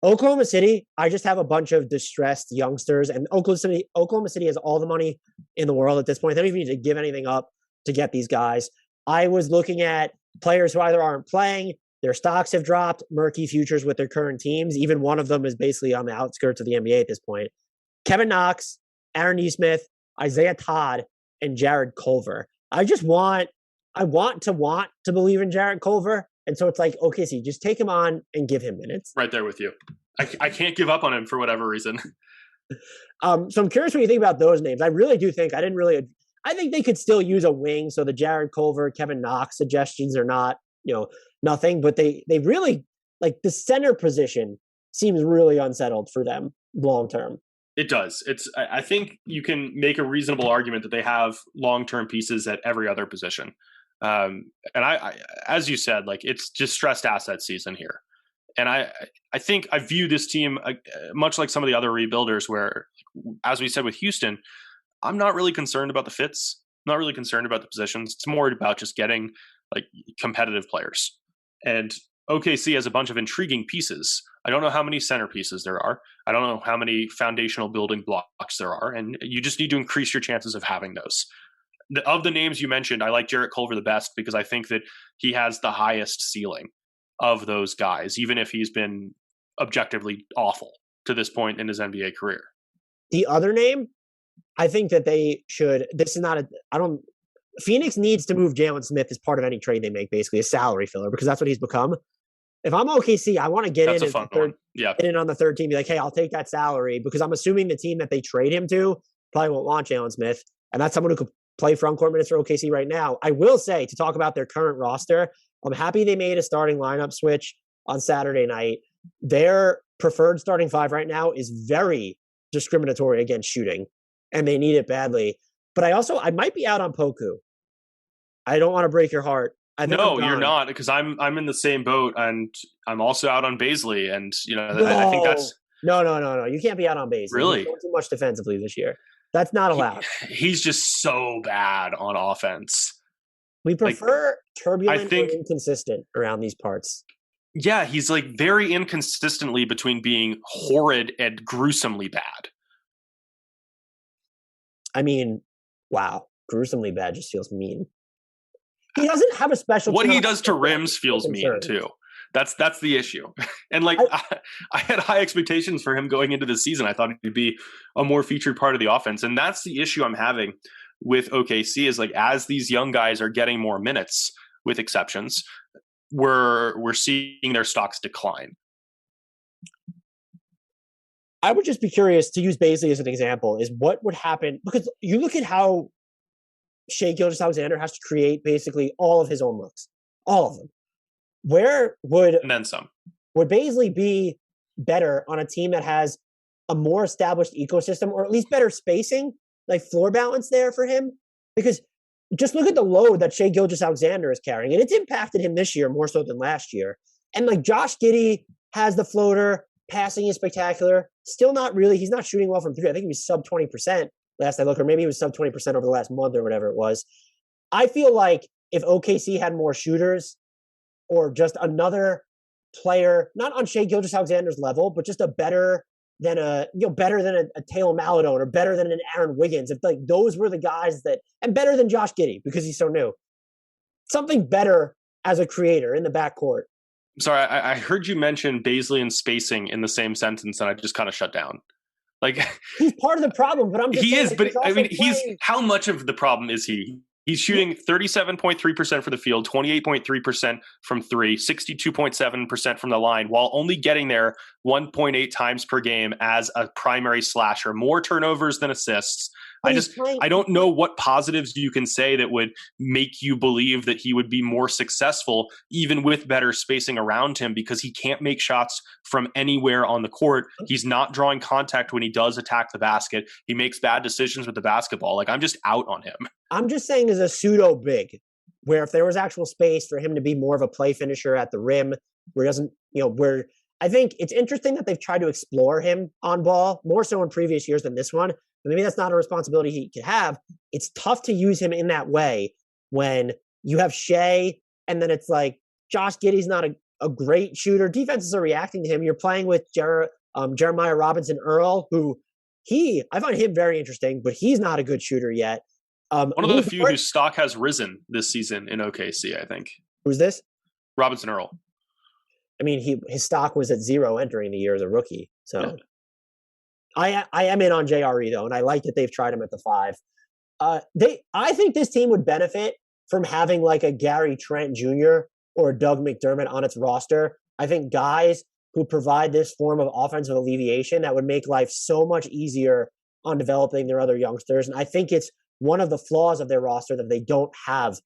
Oklahoma City, I just have a bunch of distressed youngsters, and Oklahoma City has all the money in the world at this point. They don't even need to give anything up to get these guys. I was looking at players who either aren't playing, their stocks have dropped, murky futures with their current teams. Even one of them is basically on the outskirts of the NBA at this point. Kevin Knox, Aaron Nesmith, Isaiah Todd, and Jarrett Culver. I want to believe in Jarrett Culver. And so it's like, okay, so you just take him on and give him minutes. Right there with you. I can't give up on him for whatever reason. So I'm curious what you think about those names. I really do think I think they could still use a wing. So the Jarrett Culver, Kevin Knox suggestions are not, nothing, but they really like the center position seems really unsettled for them long term. It does. I think you can make a reasonable argument that they have long-term pieces at every other position. And I, as you said, like it's distressed asset season here. And I think I view this team much like some of the other rebuilders where, as we said with Houston, I'm not really concerned about the fits. I'm not really concerned about the positions. It's more about just getting like competitive players. And OKC has a bunch of intriguing pieces. I don't know how many centerpieces there are. I don't know how many foundational building blocks there are. And you just need to increase your chances of having those. Of the names you mentioned, I like Jarrett Culver the best because I think that he has the highest ceiling of those guys, even if he's been objectively awful to this point in his NBA career. The other name, I think that they should, Phoenix needs to move Jalen Smith as part of any trade they make, basically a salary filler, because that's what he's become. If I'm OKC, I want to get in on the third team, be like, hey, I'll take that salary, because I'm assuming the team that they trade him to probably won't want Jalen Smith, and that's someone who could play front court minutes for OKC right now. I will say, to talk about their current roster, I'm happy they made a starting lineup switch on Saturday night. Their preferred starting five right now is very discriminatory against shooting, and they need it badly. But I might be out on Poku. I don't want to break your heart. No, you're not, because I'm in the same boat, and I'm also out on Baisley, and I think that's no. You can't be out on Baisley. Really, he's doing too much defensively this year. That's not allowed. He's just so bad on offense. We prefer turbulent and inconsistent around these parts. Yeah, he's like very inconsistently between being horrid and gruesomely bad. I mean, wow, gruesomely bad just feels mean. He doesn't have a special. What he does to rims feels mean too. That's the issue. And like I had high expectations for him going into the season. I thought he'd be a more featured part of the offense, and that's the issue I'm having with OKC is like as these young guys are getting more minutes, with exceptions, we're seeing their stocks decline. I would just be curious to use Baisley as an example. Is what would happen, because you look at how Shai Gilgeous-Alexander has to create basically all of his own looks, all of them. Where would and then some? Would Baisley be better on a team that has a more established ecosystem, or at least better spacing, like floor balance there for him? Because just look at the load that Shai Gilgeous-Alexander is carrying, and it's impacted him this year more so than last year. And like Josh Giddey has the floater, passing is spectacular. Still not really. He's not shooting well from three. I think he was sub 20% last I looked, or maybe he was sub 20% over the last month or whatever it was. I feel like if OKC had more shooters, or just another player, not on Shai Gilgeous-Alexander's level, but just a better than a Taylor Maladone, or better than an Aaron Wiggins. If like those were the guys and better than Josh Giddey because he's so new. Something better as a creator in the backcourt. Sorry, I heard you mention Baisley and spacing in the same sentence, and I just kind of shut down. Like he's part of the problem, but I'm just saying, but I mean, how much of the problem is he? He's shooting 37.3% for the field, 28.3% from three, 62.7% from the line, while only getting there 1.8 times per game as a primary slasher. More turnovers than assists. I don't know what positives you can say that would make you believe that he would be more successful, even with better spacing around him, because he can't make shots from anywhere on the court. He's not drawing contact when he does attack the basket. He makes bad decisions with the basketball. Like, I'm just out on him. I'm just saying, as a pseudo big, where if there was actual space for him to be more of a play finisher at the rim, where he doesn't, where I think it's interesting that they've tried to explore him on ball more so in previous years than this one. But maybe that's not a responsibility he could have. It's tough to use him in that way when you have Shai, and then it's like Josh Giddey's not a great shooter. Defenses are reacting to him. You're playing with Jeremiah Robinson Earl, who I find him very interesting, but he's not a good shooter yet. One of the few whose stock has risen this season in OKC, I think. Who's this? Robinson Earl. I mean, his stock was at 0 entering the year as a rookie. So I am in on JRE though, and I like that they've tried him at the 5. I think this team would benefit from having like a Gary Trent Jr. or Doug McDermott on its roster. I think guys who provide this form of offensive alleviation that would make life so much easier on developing their other youngsters. And I think it's one of the flaws of their roster that they don't have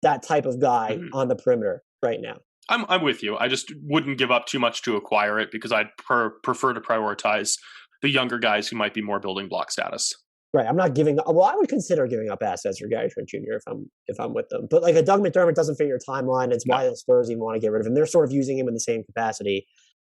that type of guy on the perimeter right now. I'm with you. I just wouldn't give up too much to acquire it because I'd prefer to prioritize the younger guys who might be more building block status. Right. I'm not giving. Well, I would consider giving up assets for Gary Trent Jr. if I'm with them. But like a Doug McDermott doesn't fit your timeline. It's why the Spurs even want to get rid of him. They're sort of using him in the same capacity.